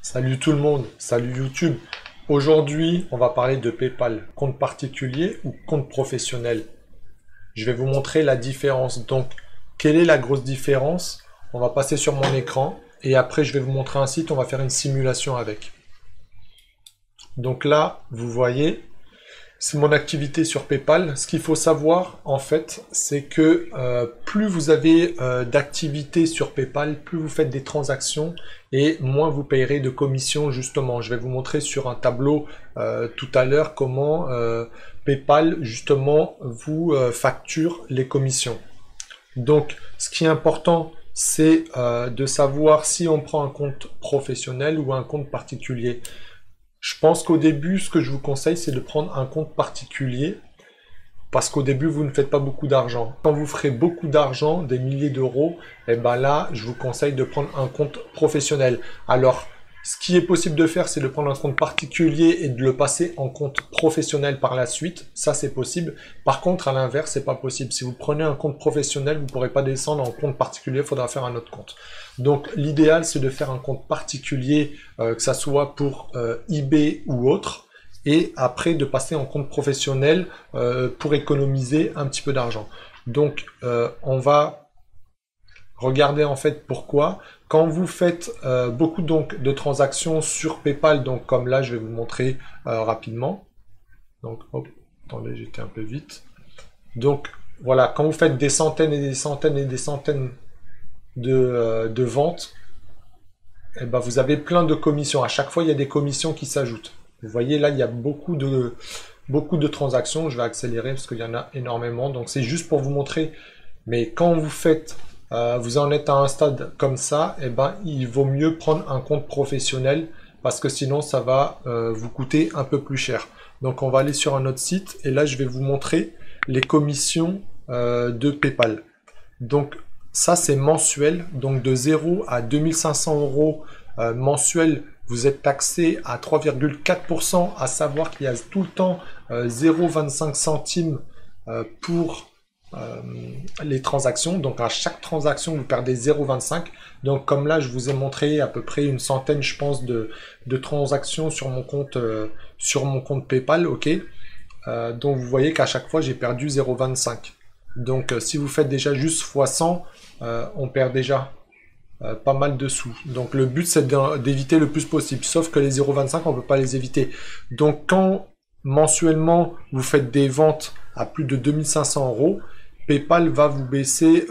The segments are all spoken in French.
Salut tout le monde, salut YouTube. Aujourd'hui, on va parler de PayPal, compte particulier ou compte professionnel. Je vais vous montrer la différence. Donc, quelle est la grosse différence? On va passer sur mon écran et après je vais vous montrer un site, on va faire une simulation avec. Donc là, vous voyez, c'est mon activité sur PayPal. Ce qu'il faut savoir, en fait, c'est que plus vous avez d'activités sur PayPal, plus vous faites des transactions et moins vous payerez de commissions, justement. Je vais vous montrer sur un tableau tout à l'heure comment PayPal, justement, vous facture les commissions. Donc, ce qui est important, c'est de savoir si on prend un compte professionnel ou un compte particulier. Je pense qu'au début, ce que je vous conseille, c'est de prendre un compte particulier parce qu'au début, vous ne faites pas beaucoup d'argent. Quand vous ferez beaucoup d'argent, des milliers d'euros, et ben là, je vous conseille de prendre un compte professionnel. Alors, ce qui est possible de faire, c'est de prendre un compte particulier et de le passer en compte professionnel par la suite. Ça, c'est possible. Par contre, à l'inverse, c'est pas possible. Si vous prenez un compte professionnel, vous ne pourrez pas descendre en compte particulier. Il faudra faire un autre compte. Donc, l'idéal, c'est de faire un compte particulier, que ça soit pour eBay ou autre. Et après, de passer en compte professionnel pour économiser un petit peu d'argent. Donc, on va regardez en fait pourquoi. Quand vous faites beaucoup donc de transactions sur PayPal, donc comme là je vais vous montrer rapidement. Donc hop, attendez, j'étais un peu vite. Donc voilà, quand vous faites des centaines et des centaines et des centaines de ventes, et ben vous avez plein de commissions. À chaque fois, il y a des commissions qui s'ajoutent. Vous voyez là, il y a beaucoup de transactions. Je vais accélérer parce qu'il y en a énormément. Donc c'est juste pour vous montrer. Mais quand vous faites vous en êtes à un stade comme ça, et ben, il vaut mieux prendre un compte professionnel parce que sinon ça va vous coûter un peu plus cher. Donc on va aller sur un autre site et là je vais vous montrer les commissions de PayPal. Donc ça c'est mensuel, donc de 0 à 2500 euros mensuel, vous êtes taxé à 3,4%, à savoir qu'il y a tout le temps 0,25 centimes pour les transactions. Donc à chaque transaction vous perdez 0,25. Donc comme là je vous ai montré à peu près une centaine je pense de transactions sur mon compte PayPal. Ok, donc vous voyez qu'à chaque fois j'ai perdu 0,25. Donc si vous faites déjà juste x 100, on perd déjà pas mal de sous. Donc le but c'est d'éviter le plus possible, sauf que les 0,25 on peut pas les éviter. Donc quand mensuellement vous faites des ventes à plus de 2500 euros, PayPal va vous baisser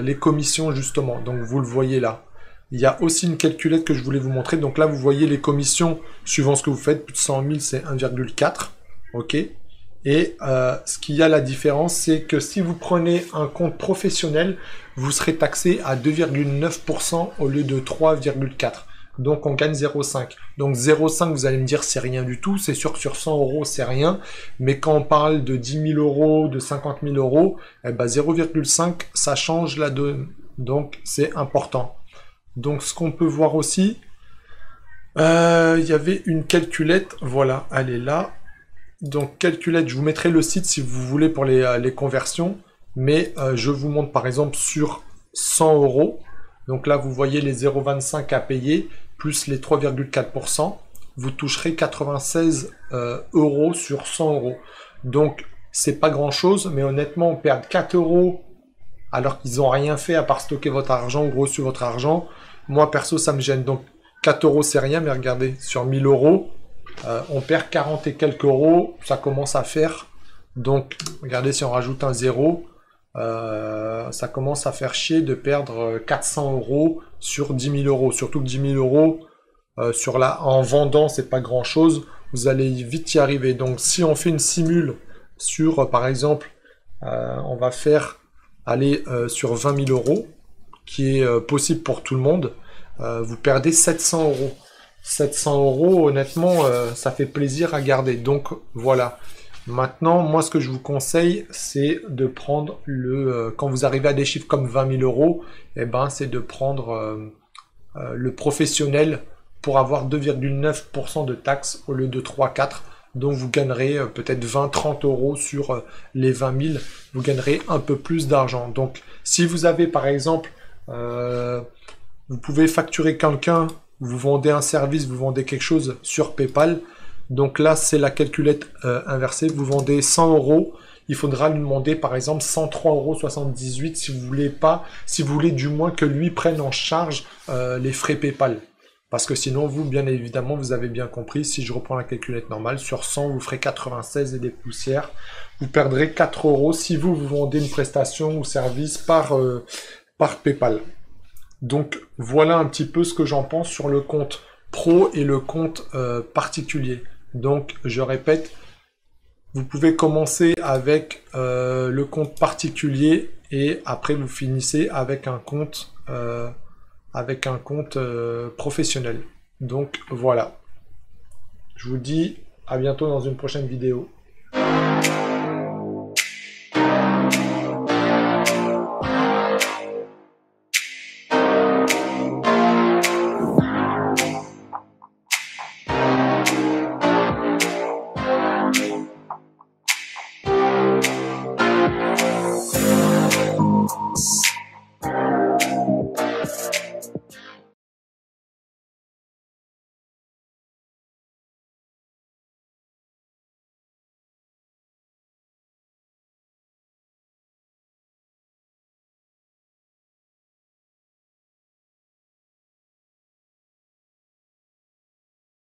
les commissions justement. Donc vous le voyez là. Il y a aussi une calculette que je voulais vous montrer. Donc là vous voyez les commissions suivant ce que vous faites. Plus de 100 000 c'est 1,4. Ok. Et ce qu'il y a la différence, c'est que si vous prenez un compte professionnel, vous serez taxé à 2,9% au lieu de 3,4%. Donc on gagne 0,5. Donc 0,5, vous allez me dire, c'est rien du tout. C'est sûr que sur 100 euros, c'est rien. Mais quand on parle de 10 000 euros, de 50 000 euros, eh ben 0,5, ça change la donne. Donc c'est important. Donc ce qu'on peut voir aussi, il y avait une calculette. Voilà, elle est là. Donc calculette, je vous mettrai le site si vous voulez pour les conversions. Mais je vous montre par exemple sur 100 euros. Donc là, vous voyez les 0,25 à payer, plus les 3,4%. Vous toucherez 96 euros sur 100 euros. Donc, c'est pas grand-chose, mais honnêtement, on perd 4 euros alors qu'ils n'ont rien fait à part stocker votre argent ou reçu votre argent. Moi, perso, ça me gêne. Donc, 4 euros, c'est rien, mais regardez, sur 1000 euros, on perd 40 et quelques euros. Ça commence à faire. Donc, regardez, si on rajoute un 0... ça commence à faire chier de perdre 400 euros sur 10 000 euros. Surtout que 10 000 euros en vendant, c'est pas grand chose. Vous allez vite y arriver. Donc, si on fait une simule sur, par exemple, on va faire aller sur 20 000 euros, qui est possible pour tout le monde, vous perdez 700 euros. 700 euros, honnêtement, ça fait plaisir à garder. Donc, voilà. Maintenant, moi, ce que je vous conseille, c'est de prendre quand vous arrivez à des chiffres comme 20 000 euros, eh ben, c'est de prendre le professionnel pour avoir 2,9% de taxes au lieu de 3,4. Donc, vous gagnerez peut-être 20-30 euros sur les 20 000. Vous gagnerez un peu plus d'argent. Donc, si vous avez, par exemple, vous pouvez facturer quelqu'un vous vendez un service, vous vendez quelque chose sur PayPal. Donc là, c'est la calculette inversée. Vous vendez 100 euros. Il faudra lui demander par exemple 103,78 € si vous voulez pas, si vous voulez du moins que lui prenne en charge les frais PayPal. Parce que sinon, vous, bien évidemment, vous avez bien compris, si je reprends la calculette normale, sur 100, vous ferez 96 et des poussières. Vous perdrez 4 euros si vous vendez une prestation ou service par PayPal. Donc, voilà un petit peu ce que j'en pense sur le compte pro et le compte particulier. Donc, je répète, vous pouvez commencer avec le compte particulier et après, vous finissez avec un compte professionnel. Donc voilà. Je vous dis à bientôt dans une prochaine vidéo.